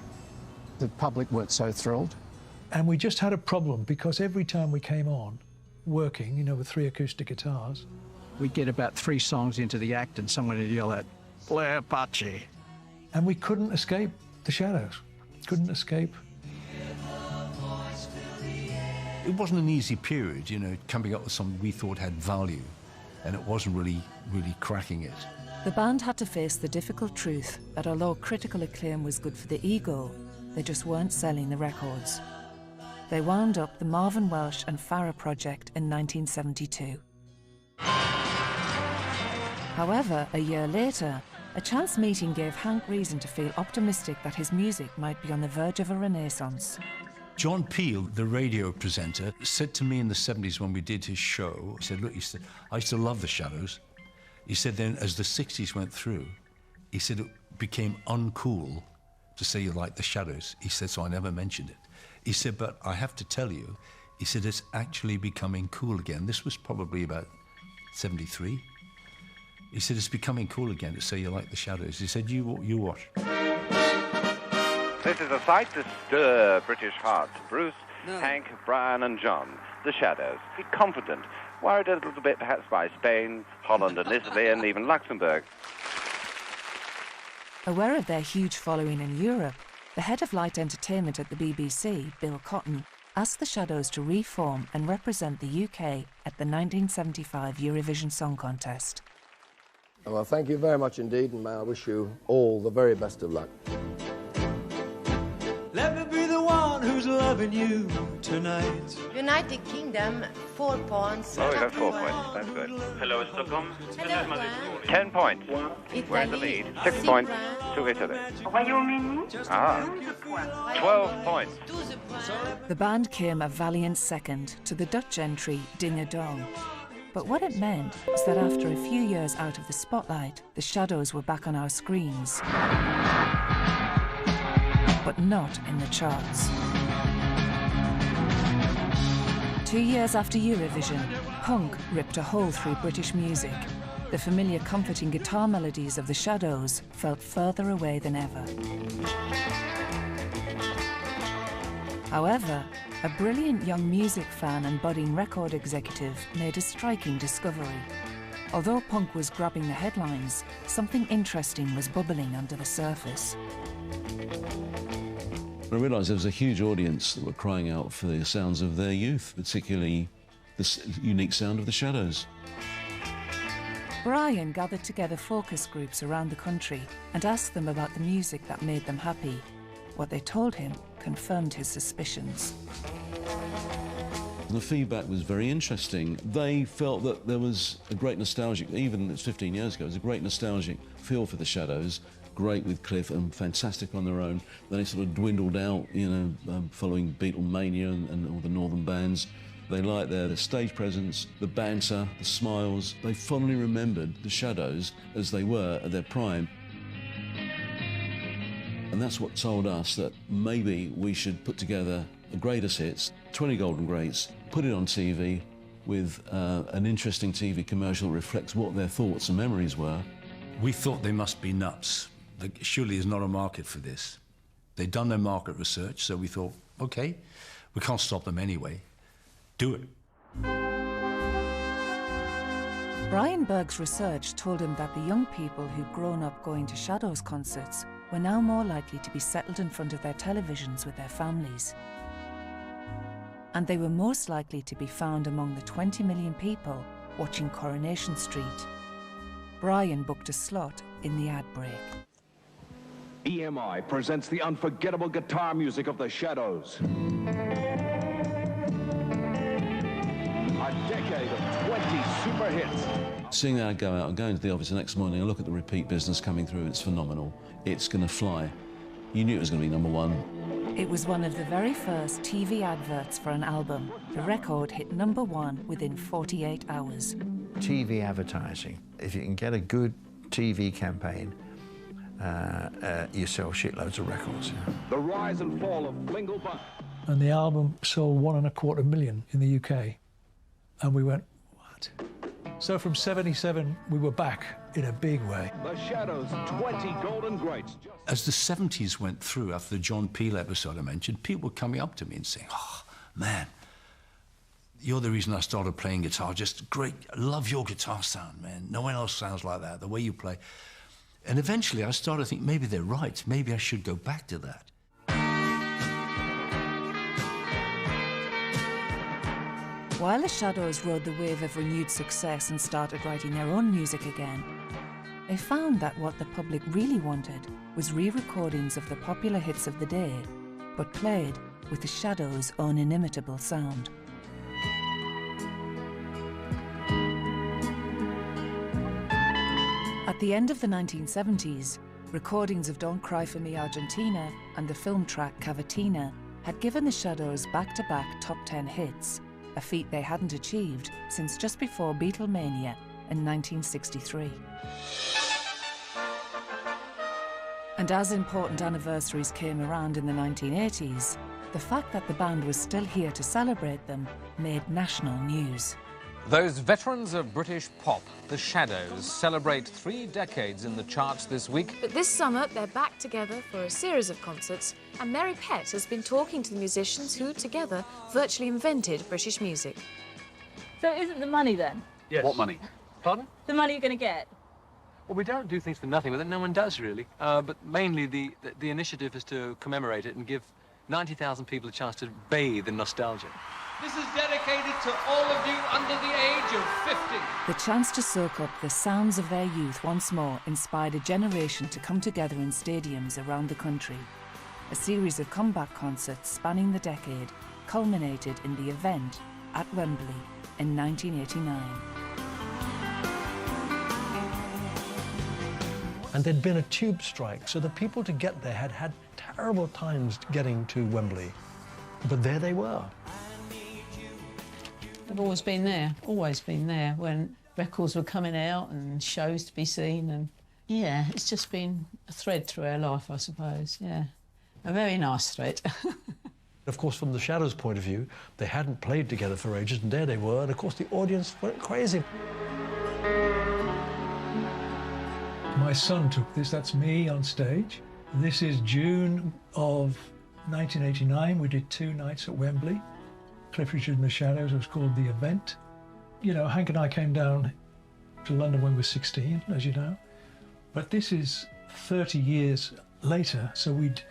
public weren't so thrilled. And we just had a problem, because every time we came on, working, you know, with 3 acoustic guitars, we'd get about 3 songs into the act and someone would yell out, "Play Apache." And we couldn't escape the Shadows. Couldn't escape. It wasn't an easy period, you know, coming up with something we thought had value, and it wasn't really cracking it. The band had to face the difficult truth that although critical acclaim was good for the ego, they just weren't selling the records. They wound up the Marvin Welsh and Farrar project in 1972. However, a year later, a chance meeting gave Hank reason to feel optimistic that his music might be on the verge of a renaissance. John Peel, the radio presenter, said to me in the 70s when we did his show, he said, look, he said, I used to love the Shadows. He said then as the 60s went through, he said it became uncool to say you like the Shadows. He said, so I never mentioned it. He said, but I have to tell you, he said, it's actually becoming cool again. This was probably about 73. He said, it's becoming cool again to say you like the Shadows. He said, you watch. This is a sight to stir British hearts. Bruce, Hank, Brian and John, the Shadows. Be confident, worried a little bit perhaps by Spain, Holland and Italy and even Luxembourg. Aware of their huge following in Europe, the head of light entertainment at the BBC, Bill Cotton, asked the Shadows to reform and represent the UK at the 1975 Eurovision Song Contest. Well, thank you very much indeed, and may I wish you all the very best of luck. Let me be the one who's loving you tonight. United Kingdom, 4 points. Oh, we got 4 points. That's good. Hello, Stockholm. Hello, 10 points. We're in the lead. 6 points to Italy. Ah, 12 points. The band came a valiant second to the Dutch entry Ding a Dong. But what it meant was that after a few years out of the spotlight, the Shadows were back on our screens. But not in the charts. 2 years after Eurovision, punk ripped a hole through British music. The familiar comforting guitar melodies of the Shadows felt further away than ever. However, a brilliant young music fan and budding record executive made a striking discovery. Although punk was grabbing the headlines, something interesting was bubbling under the surface. I realised there was a huge audience that were crying out for the sounds of their youth, particularly the unique sound of the Shadows. Brian gathered together focus groups around the country and asked them about the music that made them happy. What they told him confirmed his suspicions. The feedback was very interesting. They felt that there was a great nostalgic, even it's 15 years ago, there was a great nostalgic feel for the Shadows. Great with Cliff and fantastic on their own. Then it sort of dwindled out, you know, following Beatlemania and all the northern bands. They liked their stage presence, the banter, the smiles. They fondly remembered the Shadows as they were at their prime. And that's what told us that maybe we should put together a greatest hits, 20 golden greats, put it on TV with an interesting TV commercial that reflects what their thoughts and memories were. We thought they must be nuts. Surely there's not a market for this. They'd done their market research, so we thought, okay, we can't stop them anyway. Do it. Brian Berg's research told him that the young people who'd grown up going to Shadows concerts were now more likely to be settled in front of their televisions with their families. And they were most likely to be found among the 20 million people watching Coronation Street. Brian booked a slot in the ad break. EMI presents the unforgettable guitar music of the Shadows. A decade of 20 super hits. Seeing that go out and go into the office the next morning and look at the repeat business coming through, it's phenomenal. It's going to fly. You knew it was going to be #1. It was one of the very first TV adverts for an album. The record hit #1 within 48 hours. TV advertising. If you can get a good TV campaign, you sell shitloads of records. Yeah. The rise and fall of Blingle Buck. And the album sold 1.25 million in the UK. And we went, what? So from 77, we were back in a big way. The Shadows, 20 golden greats. As the 70s went through, after the John Peel episode I mentioned, people were coming up to me and saying, oh, man, you're the reason I started playing guitar. Just great. I love your guitar sound, man. No one else sounds like that, the way you play. And eventually I started to think, maybe they're right. Maybe I should go back to that. While the Shadows rode the wave of renewed success and started writing their own music again, they found that what the public really wanted was re-recordings of the popular hits of the day, but played with the Shadows' own inimitable sound. At the end of the 1970s, recordings of Don't Cry For Me Argentina and the film track Cavatina had given the Shadows back-to-back top 10 hits, a feat they hadn't achieved since just before Beatlemania in 1963. And as important anniversaries came around in the 1980s, the fact that the band was still here to celebrate them made national news. Those veterans of British pop, the Shadows, celebrate 3 decades in the charts this week. But this summer, they're back together for a series of concerts, and Mary Pett has been talking to the musicians who, together, virtually invented British music. So it isn't the money, then? Yes. What money? Pardon? The money you're going to get? Well, we don't do things for nothing with it. No one does, really. But mainly the initiative is to commemorate it and give 90,000 people a chance to bathe in nostalgia. This is dedicated to all of you under the age of 50. The chance to soak up the sounds of their youth once more inspired a generation to come together in stadiums around the country. a series of comeback concerts spanning the decade culminated in the event at Wembley in 1989. And there'd been a tube strike, so the people to get there had had terrible times getting to Wembley. But there they were. I've always been there when records were coming out and shows to be seen, and yeah, it's just been a thread through our life, I suppose, yeah. A very nice thread. Of course, from the Shadows' point of view, they hadn't played together for ages, and there they were, and of course the audience went crazy. My son took this, that's me on stage. This is June of 1989. We did 2 nights at Wembley. Cliff Richard and the Shadows was called The Event. You know, Hank and I came down to London when we were 16, as you know. But this is 30 years later, so we'd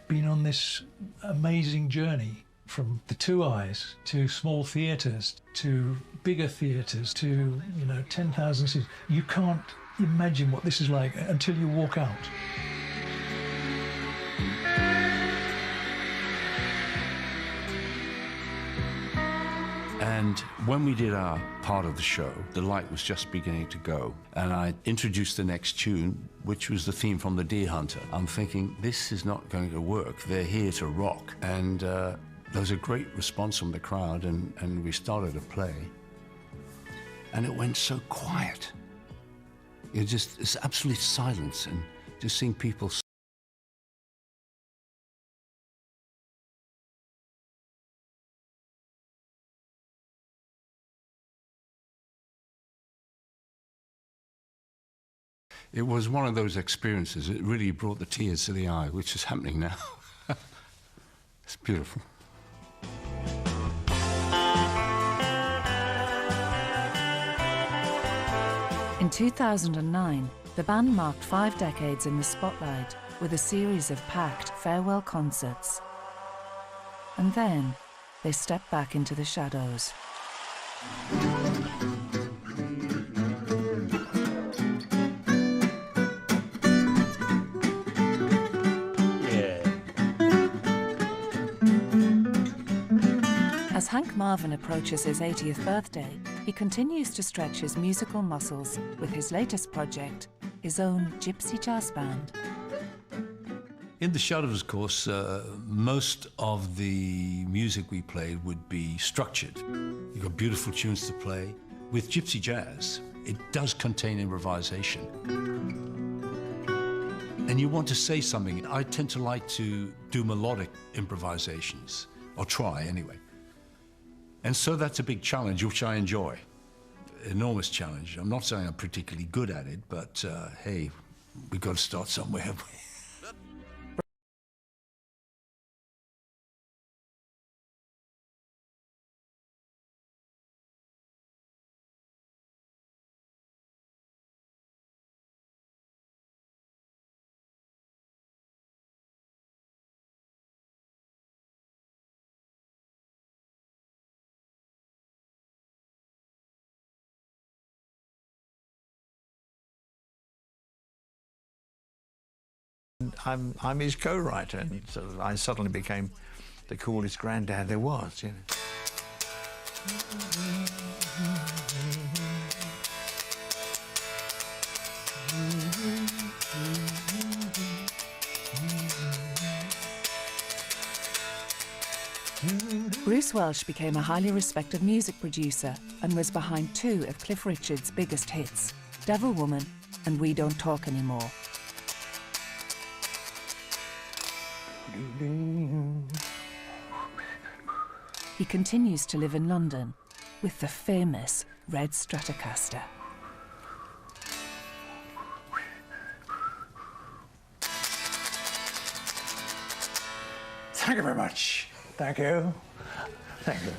been on this amazing journey from the 2 eyes to small theatres to bigger theatres to, you know, 10,000 seats. You can't imagine what this is like until you walk out. And when we did our part of the show, the light was just beginning to go. And I introduced the next tune, which was the theme from The Deer Hunter. I'm thinking, this is not going to work. They're here to rock. And there was a great response from the crowd, and we started to play. And it went so quiet. It's absolute silence, and just seeing people. It was one of those experiences. It really brought the tears to the eye, which is happening now. It's beautiful. In 2009, the band marked 5 decades in the spotlight with a series of packed farewell concerts. And then they stepped back into the shadows. As Hank Marvin approaches his 80th birthday, he continues to stretch his musical muscles with his latest project, his own gypsy jazz band. In the Shadows, of course, most of the music we played would be structured. You've got beautiful tunes to play. With gypsy jazz, it does contain improvisation. And you want to say something. I tend to like to do melodic improvisations, or try anyway. And so that's a big challenge, which I enjoy. Enormous challenge. I'm not saying I'm particularly good at it, but hey, we've got to start somewhere. I'm his co-writer, and I suddenly became the coolest granddad there was, you know. Bruce Welch became a highly respected music producer and was behind 2 of Cliff Richard's biggest hits, Devil Woman and We Don't Talk Anymore. He continues to live in London with the famous red Stratocaster. Thank you very much. Thank you. Thank you.